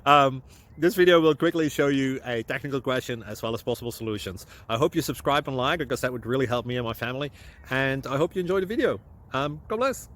um, this video will quickly show you a technical question as well as possible solutions. I hope you subscribe and like, because that would really help me and my family. And I hope you enjoy the video. God bless.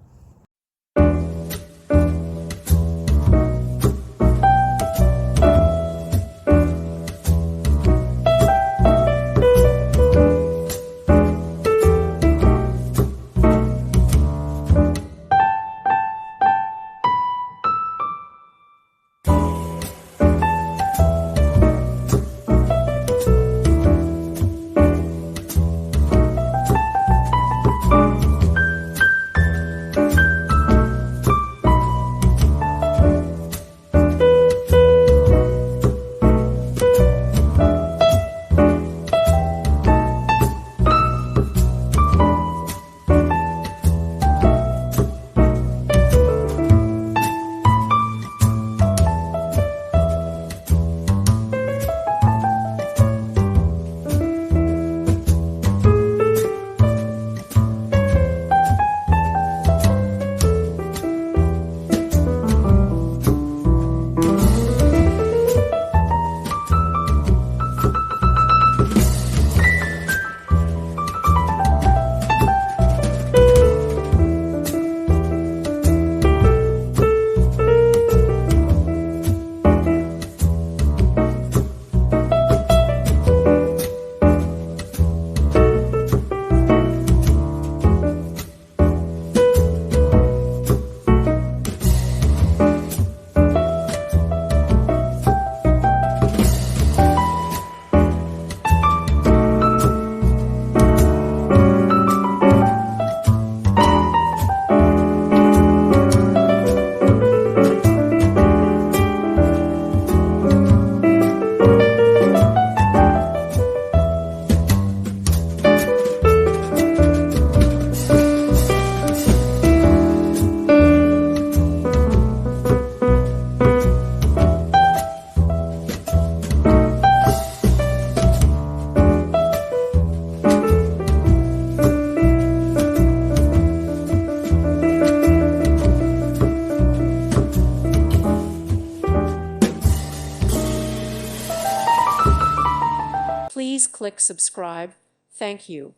Please click subscribe. Thank you.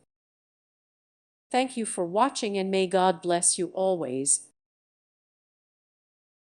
Thank you for watching, and may God bless you always.